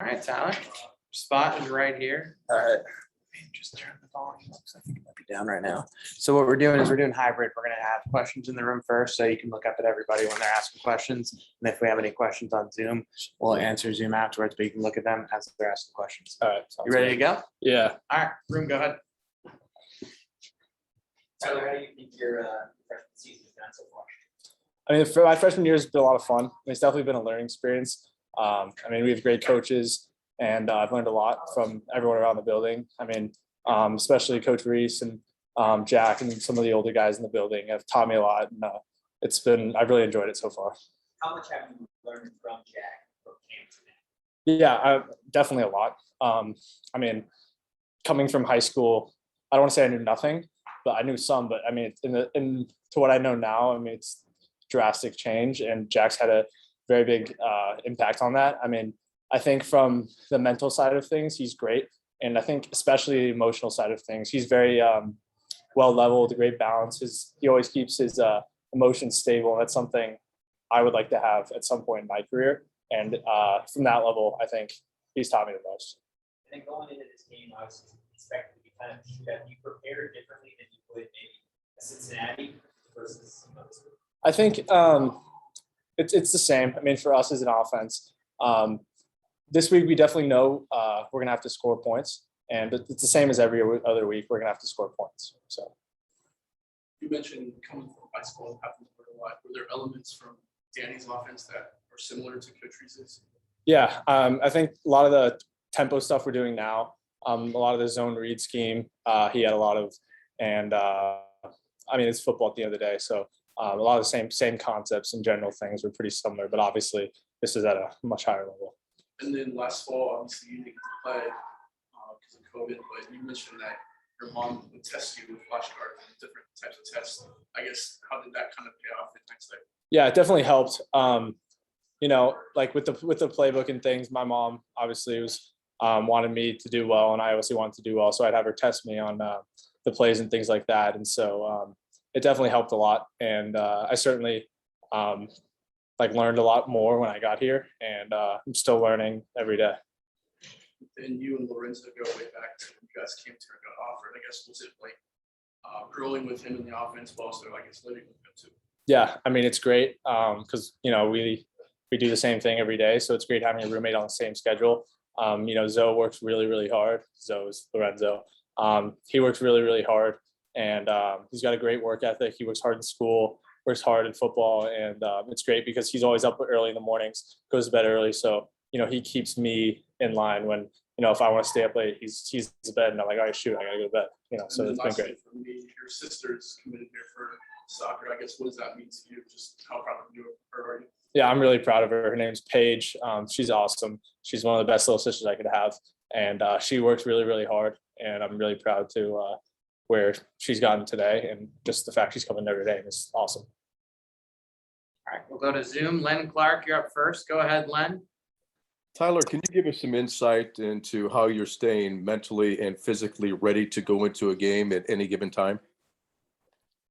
All right, Tyler. Spot is right here. All right. Just turn the volume up because I think it might be down right now. So what we're doing is we're doing hybrid. We're going to have questions in the room first, so you can look up at everybody when they're asking questions. And if we have any questions on Zoom, we'll answer Zoom afterwards, but you can look at them as they're asking questions. All right. You ready to go? Yeah. All right, room, go ahead. Tyler, how do you think your freshman season has gone so far? I mean, for my freshman year has been a lot of fun. It's definitely been a learning experience. I mean, we have great coaches, and I've learned a lot from everyone around the building. I mean, especially Coach Reese and Jack and some of the older guys in the building have taught me a lot, and I've really enjoyed it so far. How much have you learned from Jack from camp today? Yeah, definitely a lot. I mean, coming from high school, I don't want to say I knew nothing, but I knew some. But I mean, to what I know now, I mean, it's drastic change, and Jack's had a very big impact on that. I mean, I think from the mental side of things, he's great. And I think especially the emotional side of things, he's very well leveled, great balance. He always keeps his emotions stable. And that's something I would like to have at some point in my career. And from that level, I think he's taught me the most. I think going into this game, I was expecting to be kind of that you prepared differently than you would maybe a Cincinnati versus this group. I think it's the same. I mean, for us as an offense, this week we definitely know we're gonna have to score points, and it's the same as every other week. We're gonna have to score points. So you mentioned coming from high school and having to learn a lot. Were there elements from Danny's offense that are similar to Coach Reese's? Yeah, I think a lot of the tempo stuff we're doing now, a lot of the zone read scheme, he had a lot of, and I mean, it's football at the end of the day, so. A lot of the same concepts and general things were pretty similar, but obviously this is at a much higher level. And then last fall, obviously you didn't play because of COVID, but you mentioned that your mom would test you with flashcards and different types of tests. I guess how did that kind of pay off in hindsight? Yeah, it definitely helped. You know, like with the playbook and things, my mom obviously was wanted me to do well, and I obviously wanted to do well, so I'd have her test me on the plays and things like that, and so. It definitely helped a lot, and I certainly learned a lot more when I got here, and I'm still learning every day. And you and Lorenzo go way back to when you guys came to and got offered. I guess was it like growing with him in the offense, but also I guess living with him too? Yeah, I mean it's great because you know we do the same thing every day, so it's great having a roommate on the same schedule. You know, Zoe works really hard. Zoe's Lorenzo. He works really hard. And he's got a great work ethic. He works hard in school, works hard in football, and it's great because he's always up early in the mornings, goes to bed early. So you know he keeps me in line when if I want to stay up late, he's to bed, and I'm like, all right, shoot, I gotta go to bed. You know, so it's been great. For me, your sister's committed here for soccer. I guess what does that mean to you? Just how proud of you are you? Yeah, I'm really proud of her. Her name's Paige. She's awesome. She's one of the best little sisters I could have, and she works really hard, and I'm really proud to. Where she's gotten today, and just the fact she's coming every day is awesome. All right, we'll go to Zoom. Len Clark, you're up first. Go ahead, Len. Tyler, can you give us some insight into how you're staying mentally and physically ready to go into a game at any given time?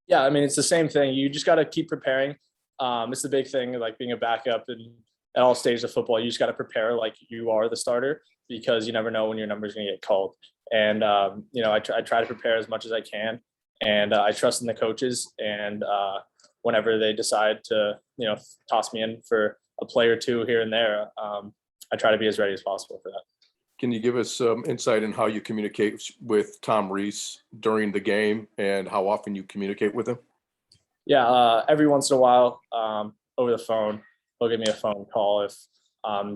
Yeah, I mean, it's the same thing. You just got to keep preparing. It's the big thing, like being a backup and at all stages of football, you just got to prepare like you are the starter because you never know when your number is going to get called. And, you know, I try to prepare as much as I can, and I trust in the coaches, and whenever they decide to, you know, toss me in for a play or two here and there, I try to be as ready as possible for that. Can you give us some insight in how you communicate with Tom Reese during the game and how often you communicate with him? Yeah, every once in a while, over the phone, he'll give me a phone call if,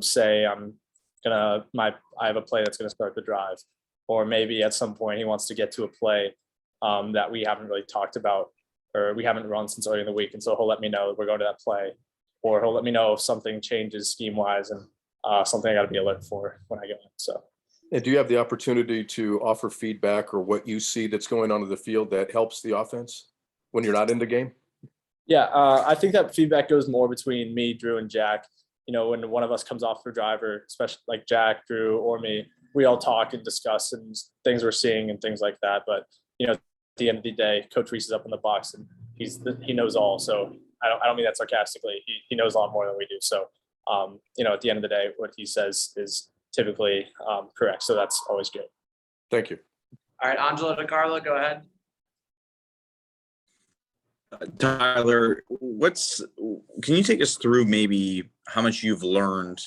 say, I have a play that's gonna start the drive, or maybe at some point he wants to get to a play that we haven't really talked about or we haven't run since early in the week, and so he'll let me know we're going to that play, or he'll let me know if something changes scheme wise and something I got to be alert for when I go in. So. And do you have the opportunity to offer feedback or what you see that's going on in the field that helps the offense when you're not in the game? Yeah, I think that feedback goes more between me, Drew, and Jack. You know, when one of us comes off for driver, especially like Jack, Drew, or me, we all talk and discuss and things we're seeing and things like that. But, you know, at the end of the day, Coach Reese is up in the box and he knows all. So I don't mean that sarcastically. He knows a lot more than we do. So, you know, at the end of the day, what he says is typically correct. So that's always good. Thank you. All right, Angelo DiCarlo, go ahead. Tyler, can you take us through maybe how much you've learned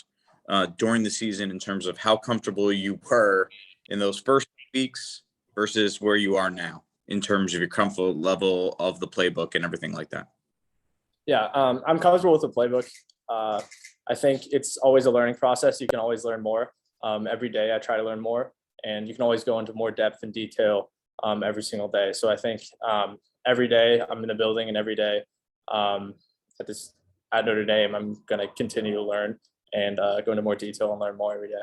during the season in terms of how comfortable you were in those first weeks versus where you are now in terms of your comfort level of the playbook and everything like that? Yeah, I'm comfortable with the playbook. I think it's always a learning process. You can always learn more. Every day I try to learn more, and you can always go into more depth and detail every single day. So I think every day I'm in the building, and every day at Notre Dame, I'm going to continue to learn and go into more detail and learn more every day.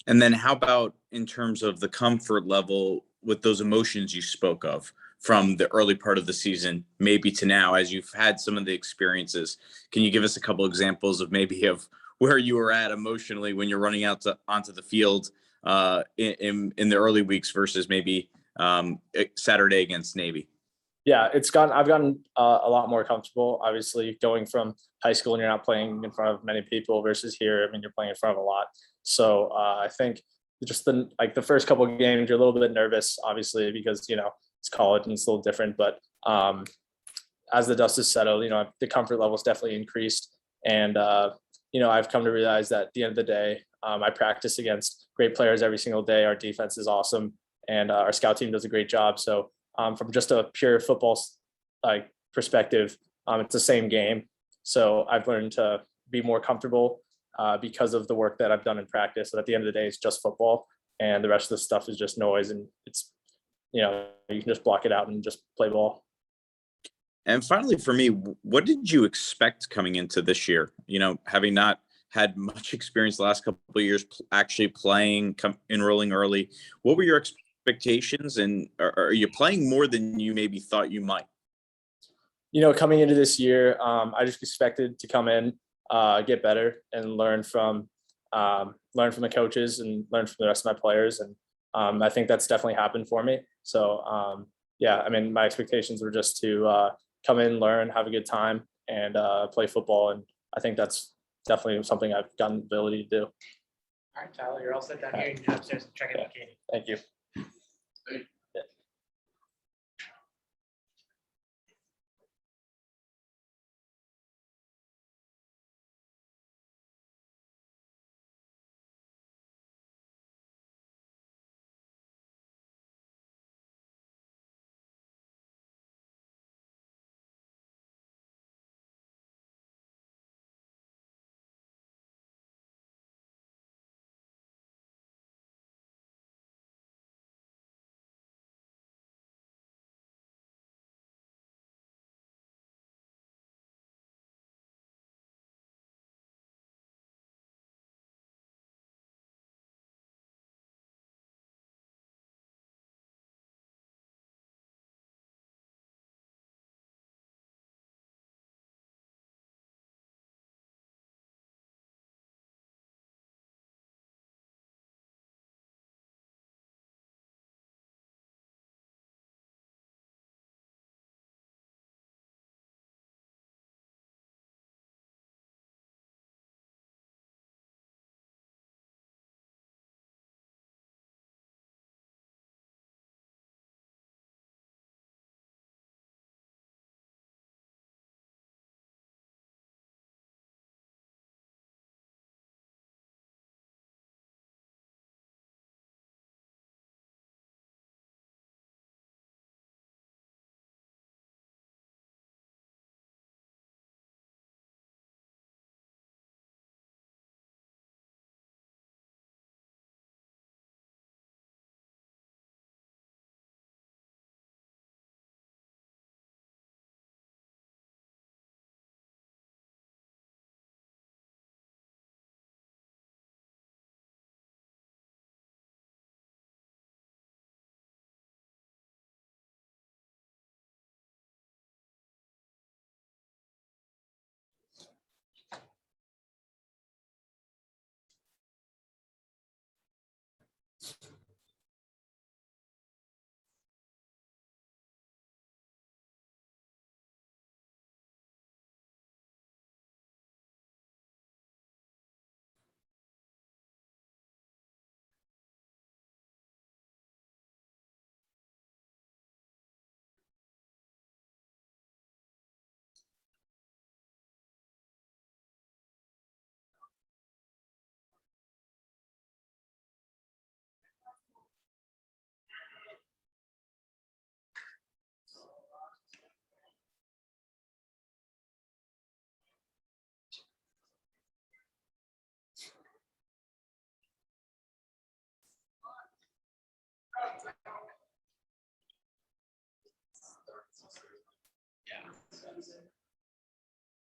And then how about in terms of the comfort level with those emotions you spoke of from the early part of the season, maybe to now, as you've had some of the experiences? Can you give us a couple examples of maybe of where you were at emotionally when you're running onto the field in the early weeks versus maybe Saturday against Navy? Yeah, I've gotten a lot more comfortable. Obviously, going from high school and you're not playing in front of many people versus here, I mean, you're playing in front of a lot. So I think just the first couple of games, you're a little bit nervous, obviously, because it's college and it's a little different. But as the dust has settled, the comfort level has definitely increased, and I've come to realize that at the end of the day, I practice against great players every single day. Our defense is awesome, and our scout team does a great job. So from just a pure football perspective, it's the same game. So I've learned to be more comfortable because of the work that I've done in practice. So at the end of the day, it's just football, and the rest of the stuff is just noise, and it's you can just block it out and just play ball. And finally, for me, what did you expect coming into this year? Having not had much experience the last couple of years, actually playing, enrolling early, what were your expectations, and are you playing more than you maybe thought you might? Coming into this year, I just expected to come in, get better, and learn from the coaches and learn from the rest of my players. And I think that's definitely happened for me. So my expectations were just to come in, learn, have a good time, and play football. And I think that's definitely something I've gotten the ability to do. All right, Tyler, you're all set down here. You can go upstairs and check in with Katie. Thank you.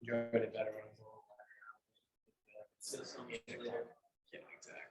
Enjoyed it better when it was a little better. So some later. Yeah, exactly.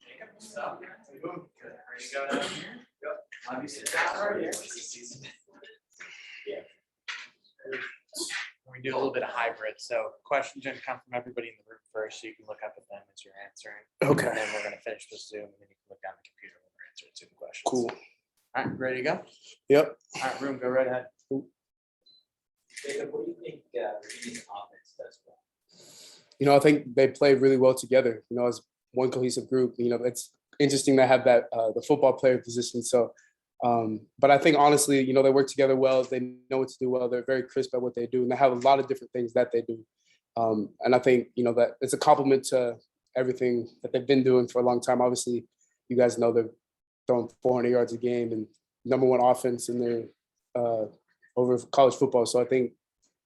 Jacob, what's up? Ready to go down here? Yep. Let me sit down right here. We do a little bit of hybrid, so questions gonna come from everybody in the room first, so you can look up at them as you're answering. Okay. And then we're gonna finish with Zoom, and then you can look down the computer when we're answering Zoom questions. Cool. All right, ready to go? Yep. All right, room, go right ahead. Jacob, what do you think Virginia's offense does well? I think they play really well together, as one cohesive group. It's interesting to have that, the football player position. So, but I think honestly, they work together well. They know what to do well. They're very crisp at what they do, and they have a lot of different things that they do. And I think, that it's a compliment to everything that they've been doing for a long time. Obviously, you guys know they're throwing 400 yards a game and #1 offense in their over college football. So I think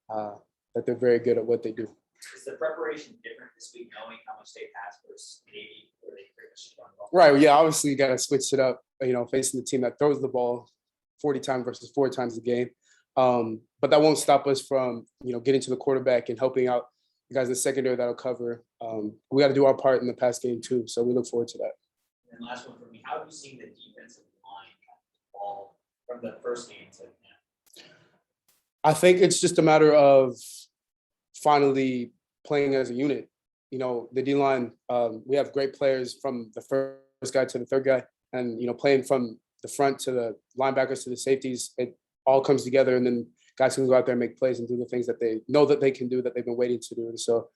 that they're very good at what they do. Is the preparation different this week, knowing how much they pass versus maybe where they pretty much run the ball? Right. Yeah. Obviously, you got to switch it up, facing the team that throws the ball 40 times versus 4 times a game. But that won't stop us from, getting to the quarterback and helping out the guys in the secondary that'll cover. We got to do our part in the pass game, too. So we look forward to that. And then last one for me, how have you seen the defensive line kind of evolve from the first game to now? I think it's just a matter of finally playing as a unit. The D-line, we have great players from the first guy to the third guy, and, playing from the front to the linebackers to the safeties, it all comes together, and then guys can go out there and make plays and do the things that they know that they can do, that they've been waiting to do. And so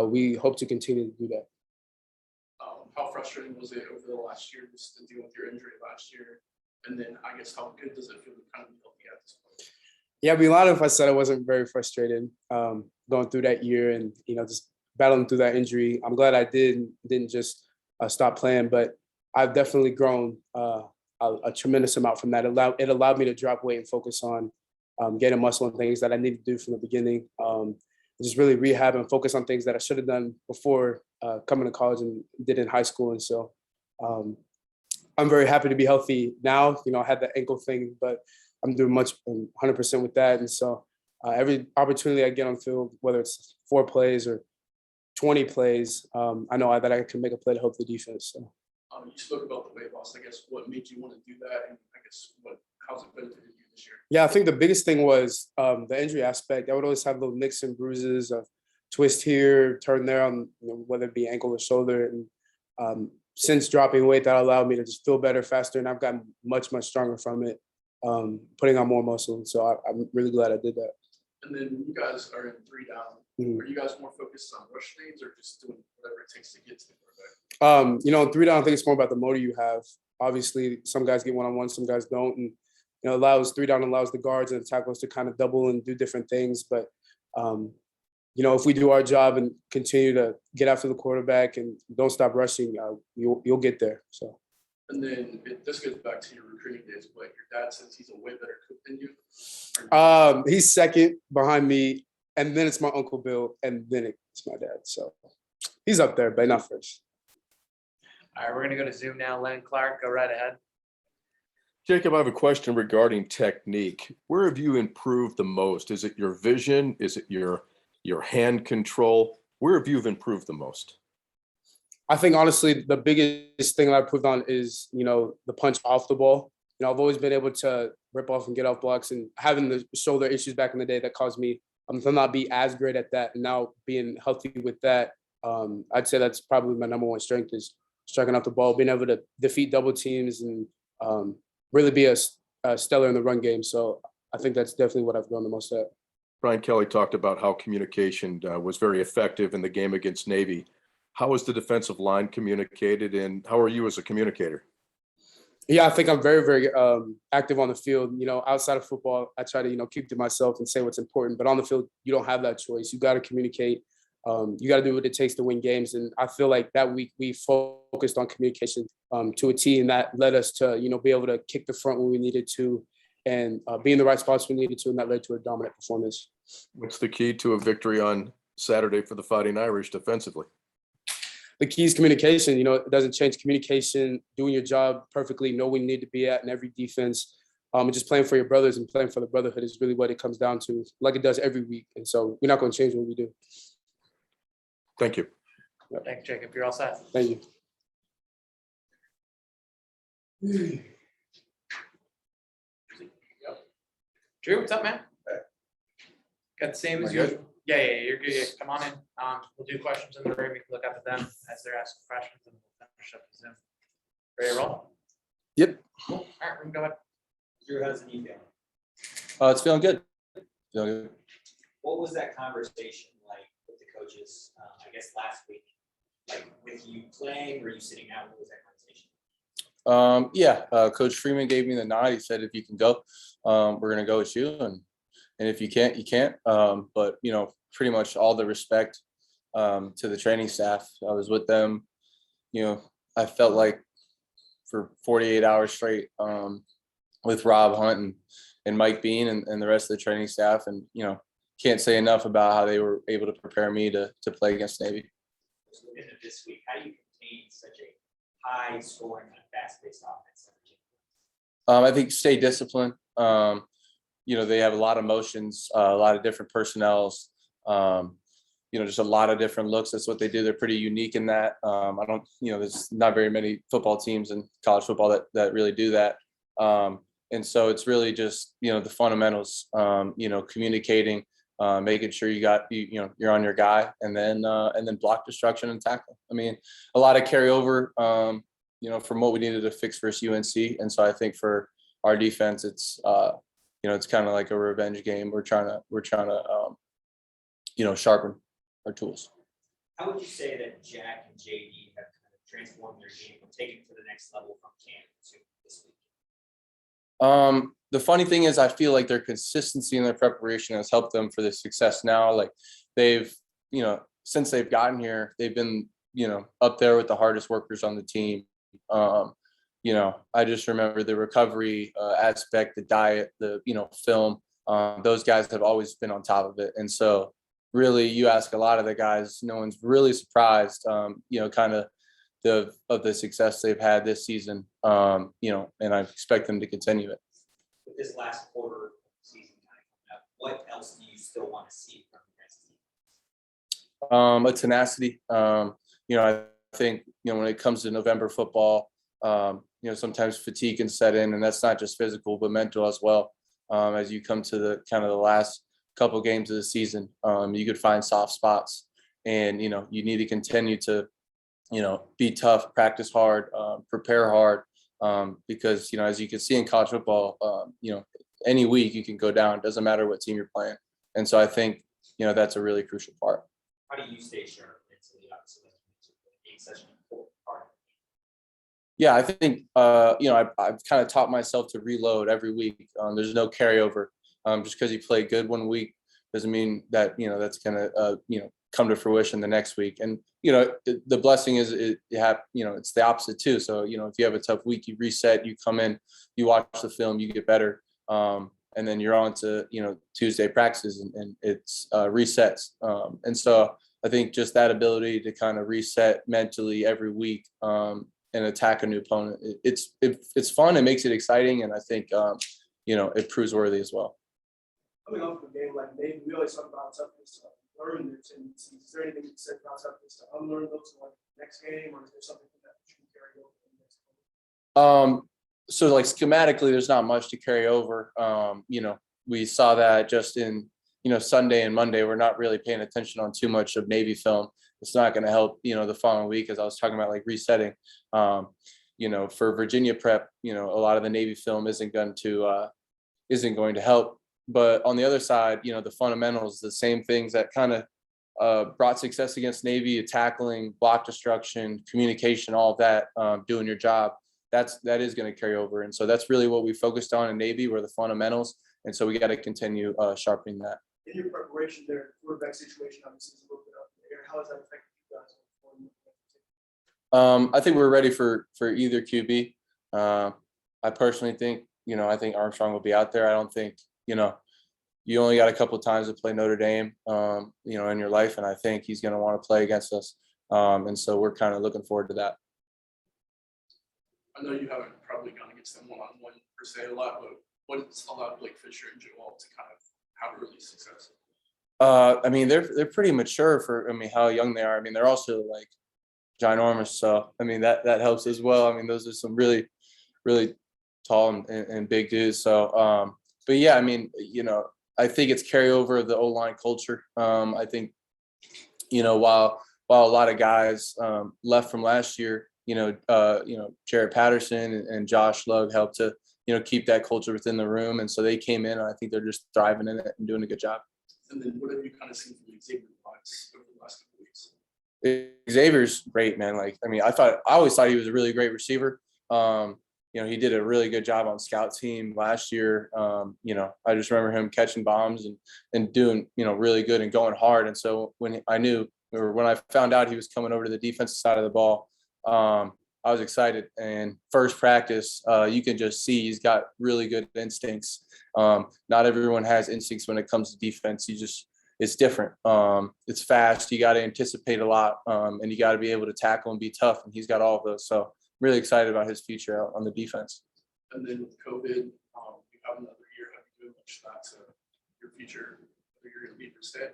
we hope to continue to do that. How frustrating was it over the last year just to deal with your injury last year? And then I guess how good does it feel to kind of be healthy at this point? Yeah, I'd be lying if I said I wasn't very frustrated going through that year and, just battling through that injury. I'm glad I didn't just stop playing, but I've definitely grown a tremendous amount from that. It allowed me to drop weight and focus on getting muscle and things that I needed to do from the beginning. Just really rehab and focus on things that I should have done before coming to college and did in high school. And so I'm very happy to be healthy now. I had the ankle thing, but I'm doing 100% with that. And so every opportunity I get on field, whether it's 4 plays or 20 plays, I know that I can make a play to help the defense. So. You spoke about the weight loss. I guess what made you want to do that, and I guess how's it benefited you this year? Yeah, I think the biggest thing was the injury aspect. I would always have little nicks and bruises of twist here, turn there on, whether it be ankle or shoulder. And since dropping weight, that allowed me to just feel better, faster, and I've gotten much, much stronger from it, putting on more muscle. And so I'm really glad I did that. And then when you guys are in 3 down, are you guys more focused on rush lanes or just doing whatever it takes to get to the quarterback? In 3 down, I think it's more about the motor you have. Obviously, some guys get one-on-one, some guys don't. And, 3 down allows the guards and the tackles to kind of double and do different things. But, if we do our job and continue to get after the quarterback and don't stop rushing, you'll get there. So. And then this goes back to your recruiting days, but your dad says he's a way better cook than you. Or- He's second behind me, and then it's my uncle Bill, and then it's my dad. So he's up there, but not first. All right, we're gonna go to Zoom now. Len Clark, go right ahead. Jacob, I have a question regarding technique. Where have you improved the most? Is it your vision? Is it your hand control? Where have you improved the most? I think honestly, the biggest thing that I proved on is, the punch off the ball. I've always been able to rip off and get off blocks, and having the shoulder issues back in the day that caused me to not be as great at that. And now being healthy with that, I'd say that's probably my number one strength is striking off the ball, being able to defeat double teams and really be a stellar in the run game. So I think that's definitely what I've grown the most at. Brian Kelly talked about how communication was very effective in the game against Navy. How was the defensive line communicated, and how are you as a communicator? Yeah, I think I'm very, very active on the field. Outside of football, I try to, keep to myself and say what's important. But on the field, you don't have that choice. You got to communicate. You got to do what it takes to win games. And I feel like that week we focused on communication to a T, and that led us to, be able to kick the front when we needed to and be in the right spots when we needed to. And that led to a dominant performance. What's the key to a victory on Saturday for the Fighting Irish defensively? The key is communication. It doesn't change. Communication, doing your job perfectly, know where you need to be at in every defense. And just playing for your brothers and playing for the brotherhood is really what it comes down to, like it does every week. And so we're not going to change what we do. Thank you. Thanks, Jacob. You're all set. Thank you. Drew, what's up, man? Got the same as usual. Yeah, you're good. Yeah, come on in. We'll do questions in the room. You can look up at them as they're asking questions, and we'll finish up the Zoom. Ready to roll? Yep. Cool. All right, we can go ahead. Drew, how's the knee feeling? It's feeling good. Feeling good. What was that conversation like with the coaches, I guess last week? Like with you playing, or you sitting out? What was that conversation? Coach Freeman gave me the nod. He said, if you can go, we're going to go with you. And if you can't, you can't. But, pretty much all the respect to the training staff. I was with them. I felt like for 48 hours straight with Rob Hunt and Mike Bean and the rest of the training staff. And, can't say enough about how they were able to prepare me to play against Navy. Into this week, how do you contain such a high scoring and fast-paced offense? I think stay disciplined. They have a lot of motions, a lot of different personnels, just a lot of different looks. That's what they do. They're pretty unique in that. There's not very many football teams in college football that really do that. And so it's really just, the fundamentals, communicating, making sure you're on your guy, and then block destruction and tackle. I mean, a lot of carryover, from what we needed to fix versus UNC. And so I think for our defense, it's it's kind of like a revenge game. We're trying to sharpen our tools. How would you say that Jack and JD have kind of transformed their game and taken it to the next level from camp to this week? The funny thing is, I feel like their consistency in their preparation has helped them for the success now. Like they've, since they've gotten here, they've been, up there with the hardest workers on the team. I just remember the recovery aspect, the diet, the, film. Those guys have always been on top of it. And so really, you ask a lot of the guys, no one's really surprised, kind of the success they've had this season, and I expect them to continue it. With this last quarter of the season kind of coming up, what else do you still want to see from the next team? A tenacity. I think, when it comes to November football, sometimes fatigue can set in, and that's not just physical, but mental as well. As you come to the kind of the last couple games of the season, you could find soft spots, and, you need to continue to, be tough, practice hard, prepare hard, because, as you can see in college football, any week you can go down. It doesn't matter what team you're playing. And so I think, that's a really crucial part. How do you stay sharp mentally, obviously, being such an important part? Yeah, I think, I've kind of taught myself to reload every week. There's no carryover. Just because you play good one week doesn't mean that, that's going to, come to fruition the next week. And, the blessing is it's the opposite too. So, if you have a tough week, you reset, you come in, you watch the film, you get better. And then you're on to, Tuesday practices and it's resets. And so I think just that ability to kind of reset mentally every week and attack a new opponent, it's fun. It makes it exciting. And I think, it proves worthy as well. Coming off of a game like maybe we always talk about toughness, learning their tendencies. Is there anything you said about toughness to unlearn those in like next game, or is there something that you can carry over in the next game? So like schematically, there's not much to carry over. We saw that just in, Sunday and Monday, we're not really paying attention on too much of Navy film. It's not going to help, the following week, as I was talking about like resetting. For Virginia prep, a lot of the Navy film isn't going to help. But on the other side, the fundamentals, the same things that kind of brought success against Navy, tackling, block destruction, communication, all of that, doing your job. That is going to carry over. And so that's really what we focused on in Navy, were the fundamentals. And so we got to continue sharpening that. In your preparation there, quarterback situation obviously is a little bit up in the air. How has that affected you guys? I think we're ready for either QB. I personally think, I think Armstrong will be out there. I don't think, you only got a couple of times to play Notre Dame, in your life. And I think he's going to want to play against us. And so we're kind of looking forward to that. I know you haven't probably gone against them one-on-one per se a lot, but what has allowed Blake Fisher and Joel to kind of have early success? They're pretty mature for, how young they are. They're also like ginormous. So, that helps as well. Those are some really, really tall and big dudes. So, but yeah, I think it's carryover of the O-line culture. I think, while a lot of guys left from last year, Jared Patterson and Josh Lugg helped to, keep that culture within the room. And so they came in, and I think they're just thriving in it and doing a good job. And then what have you kind of seen from Xavier Woods over the last couple of weeks? Xavier's great, man. I always thought he was a really great receiver. He did a really good job on scout team last year. I just remember him catching bombs and doing, really good and going hard. And so when I found out he was coming over to the defensive side of the ball, I was excited. And first practice, you can just see he's got really good instincts. Not everyone has instincts when it comes to defense. It's different. It's fast. You got to anticipate a lot, and you got to be able to tackle and be tough. And he's got all of those. So really excited about his future out on the defense. And then with COVID, you have another year. Have you given much thought to your future, whether you're going to be for stay?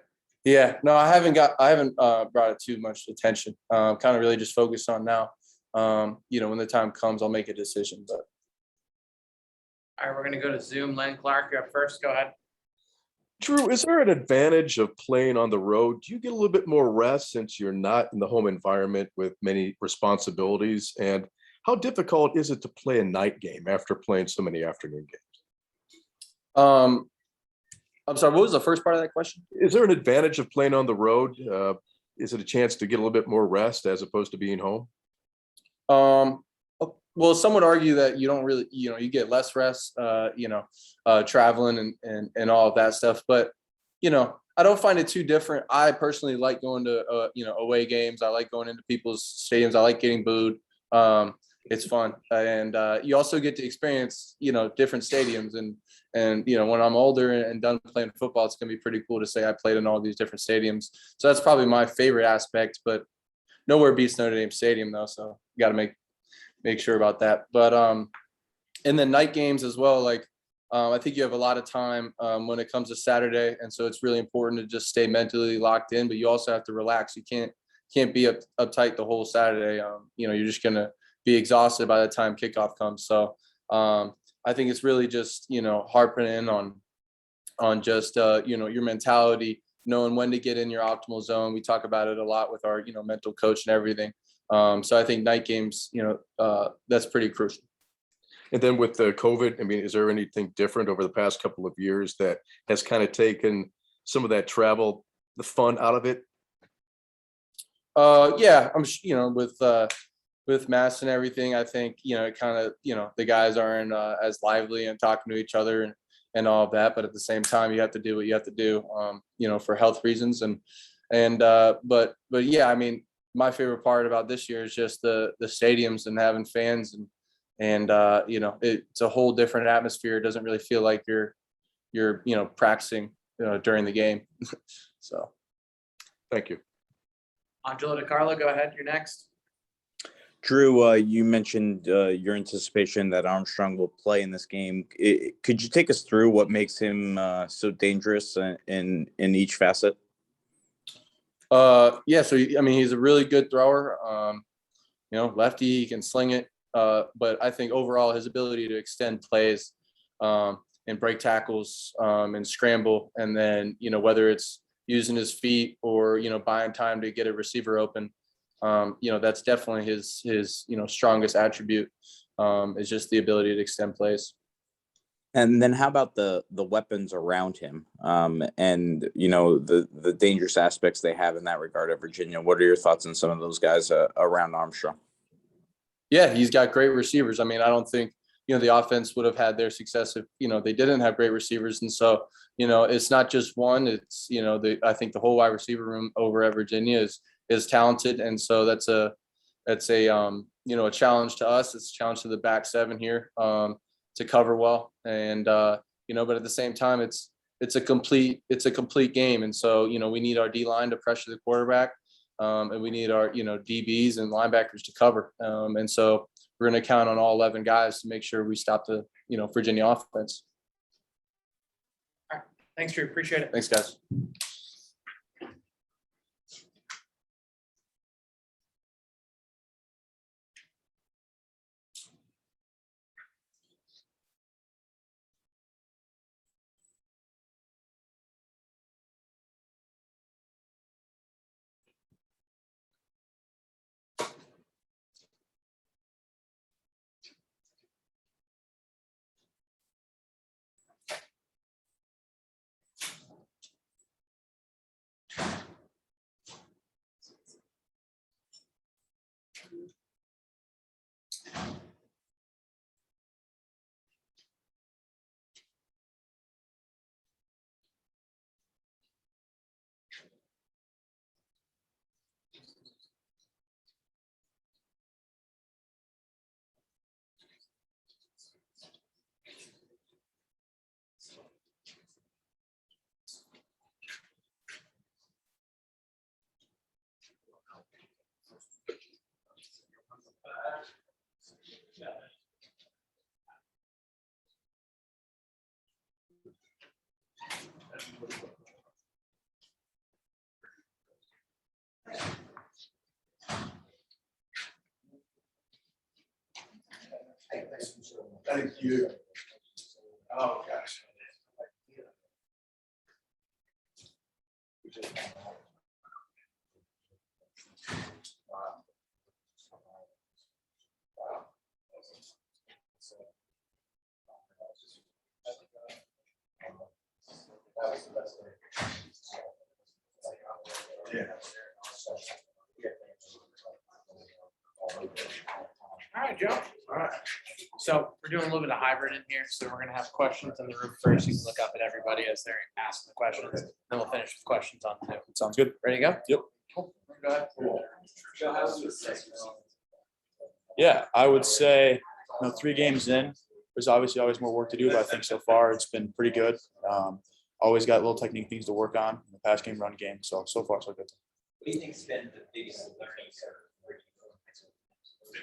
Yeah, no, I haven't brought it too much attention. Kind of really just focused on now. When the time comes, I'll make a decision. But All right, we're gonna go to Zoom. Len Clark, you're up first. Go ahead. Drew, is there an advantage of playing on the road? Do you get a little bit more rest since you're not in the home environment with many responsibilities? And how difficult is it to play a night game after playing so many afternoon games? I'm sorry, what was the first part of that question? Is there an advantage of playing on the road? Is it a chance to get a little bit more rest as opposed to being home? Well, some would argue that you don't really, you get less rest, traveling and all of that stuff. But, I don't find it too different. I personally like going to, away games. I like going into people's stadiums. I like getting booed. It's fun. And you also get to experience, different stadiums. And when I'm older and done playing football, it's going to be pretty cool to say I played in all these different stadiums. So that's probably my favorite aspect, but nowhere beats Notre Dame Stadium though. So you got to make sure about that. But and then night games as well. I think you have a lot of time when it comes to Saturday. And so it's really important to just stay mentally locked in, but you also have to relax. You can't be uptight the whole Saturday. You're just going to be exhausted by the time kickoff comes. So I think it's really just, harping in on just, your mentality, knowing when to get in your optimal zone. We talk about it a lot with our, mental coach and everything. So I think night games, that's pretty crucial. And then with the COVID, is there anything different over the past couple of years that has kind of taken some of that travel, the fun out of it? Yeah, I'm, with masks and everything, I think, it kind of, the guys aren't as lively and talking to each other and all of that. But at the same time, you have to do what you have to do, for health reasons. And And but yeah, I mean, my favorite part about this year is just the stadiums and having fans and you know, it's a whole different atmosphere. It doesn't really feel like you're you know, practicing during the game. So Thank you. Angelo DiCarlo, go ahead. You're next. Drew, you mentioned your anticipation that Armstrong will play in this game. Could you take us through what makes him so dangerous in each facet? yeah, so I mean, he's a really good thrower. You know, lefty, he can sling it. But I think overall his ability to extend plays and break tackles and scramble, and then, you know, whether it's using his feet or, you know, buying time to get a receiver open, you know, that's definitely his you know, strongest attribute, is just the ability to extend plays. And then how about the weapons around him, and, you know, the dangerous aspects they have in that regard at Virginia? What are your thoughts on some of those guys around Armstrong? Yeah, he's got great receivers. I mean, I don't think, you know, the offense would have had their success if, you know, they didn't have great receivers. And so, you know, it's not just one, it's, you know, I think the whole wide receiver room over at Virginia is talented. And so that's a you know, a challenge to us. It's a challenge to the back seven here, to cover well. And, you know, but at the same time, it's a complete game. And so, you know, we need our D line to pressure the quarterback. And we need our, you know, DBs and linebackers to cover. And so we're going to count on all 11 guys to make sure we stop the, you know, Virginia offense. All right. Thanks, Drew. Appreciate it. Thanks, guys. Thank you. Oh, gosh. Yeah. All right, Joe. All right. So we're doing a little bit of hybrid in here. So we're going to have questions in the room first. You can look up at everybody as they're asking the questions. Then we'll finish with questions on Zoom. Sounds good. Ready to go? Yep. Cool. Go ahead. Joe, how was your assessment? Yeah, I would say, 3 games in, there's obviously always more work to do, but I think so far it's been pretty good. Always got little technique things to work on in the pass game, run game. So far, so good. What do you think's been the biggest learning curve for you?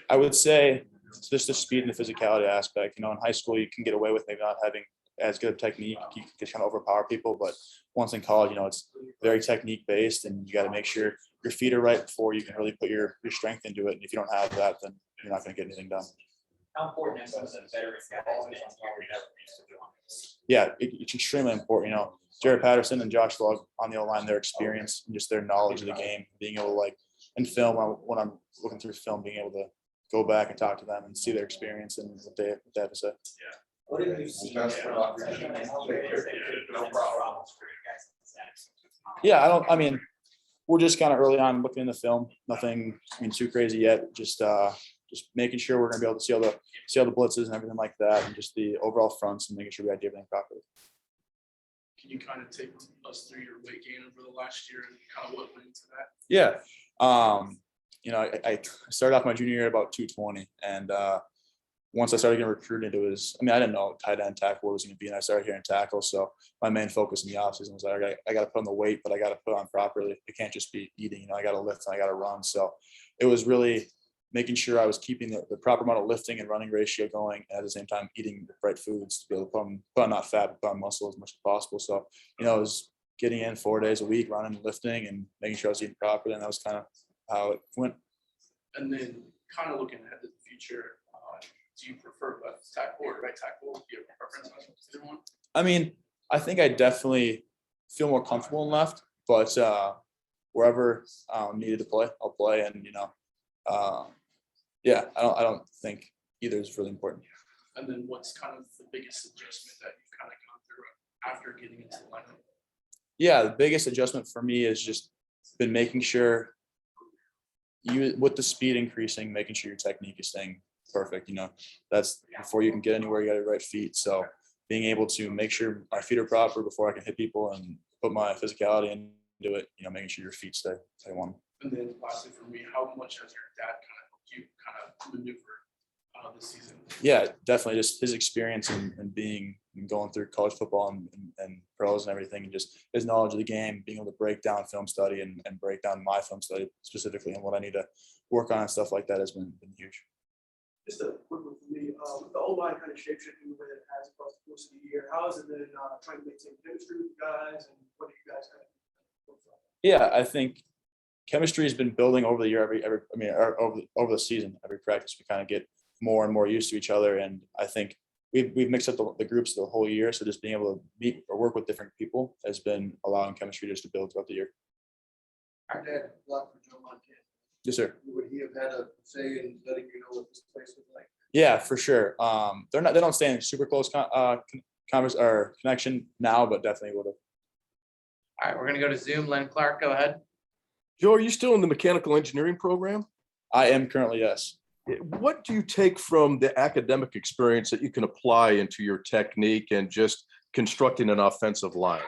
I would say it's just the speed and the physicality aspect. You know, in high school, you can get away with maybe not having as good of technique. You can just kind of overpower people. But once in college, you know, it's very technique based, and you got to make sure your feet are right before you can really put your strength into it. And if you don't have that, then you're not going to get anything done. How important is some of the veteran guys been here never used to do on this? Yeah, it's extremely important. You know, Jared Patterson and Josh Lugg on the O-line, their experience and just their knowledge of the game, being able to, like, in film, when I'm looking through film, being able to go back and talk to them and see their experience and what they have to say. What have you seen? No problem. Yeah, we're just kind of early on looking in the film. Nothing, too crazy yet. Just making sure we're going to be able to see all the blitzes and everything like that, and just the overall fronts and making sure we do everything properly. Can you kind of take us through your weight gain over the last year and kind of what went into that? Yeah. I started off my junior year at about 220. And once I started getting recruited, I didn't know tight end tackle was going to be, and I started hearing tackle. So my main focus in the offseason was I got to put on the weight, but I got to put on properly. It can't just be eating, I got to lift and I got to run. So it was really making sure I was keeping the proper amount of lifting and running ratio going, and at the same time eating the right foods to be able to put on not fat, but put on muscle as much as possible. So, it was getting in 4 days a week, running and lifting and making sure I was eating properly. And that was kind of how it went. And then kind of looking ahead to the future, do you prefer left tackle or right tackle? Do you have a preference on either one? I think I definitely feel more comfortable in left, but wherever needed to play, I'll play. And I don't think either is really important. And then what's kind of the biggest adjustment that you've kind of gone through after getting into the lineup? Yeah, the biggest adjustment for me is just been making sure with the speed increasing, making sure your technique is staying perfect. That's before you can get anywhere, you got your right feet. So being able to make sure my feet are proper before I can hit people and put my physicality into it, making sure your feet stay one. And then lastly for me, how much has your dad kind of helped you kind of maneuver this season? Yeah, definitely just his experience and going through college football and pros and everything, and just his knowledge of the game, being able to break down film study and break down my film study specifically and what I need to work on and stuff like that has been huge. Just a quick one for me, with the O-line kind of shape-shifting the way that it has across the course of the year, how has it been trying to maintain chemistry with you guys, and what do you guys kind of look for? Yeah, I think chemistry has been building over the year. Over the season, every practice, we kind of get more and more used to each other, and I think we've mixed up the groups the whole year. So just being able to meet or work with different people has been allowing chemistry just to build throughout the year. Our dad blocked for Joe Montana. Yes, sir. Would he have had a say in letting you know what this place was like? Yeah, for sure. They don't stay in super close converse or connection now, but definitely would have. All right, we're gonna go to Zoom. Len Clark, go ahead. Joe, are you still in the mechanical engineering program? I am currently, yes. What do you take from the academic experience that you can apply into your technique and just constructing an offensive line?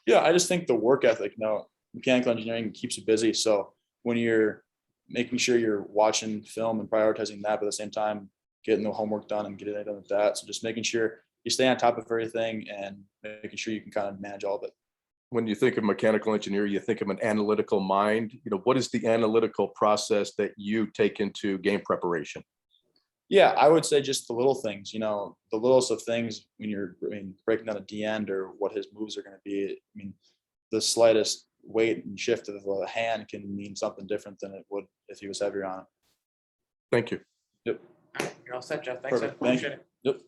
Yeah, I just think the work ethic, mechanical engineering keeps you busy. So when you're making sure you're watching film and prioritizing that, but at the same time, getting the homework done and getting it done with that. So just making sure you stay on top of everything and making sure you can kind of manage all of it. When you think of mechanical engineer, you think of an analytical mind. What is the analytical process that you take into game preparation? Yeah, I would say just the little things, the littlest of things when you're breaking down a D end or what his moves are going to be. The slightest weight and shift of a hand can mean something different than it would if he was heavier on it. Thank you. Yep. All right, you're all set, Jeff. Thanks. Perfect. Thank you. Appreciate it. Yep.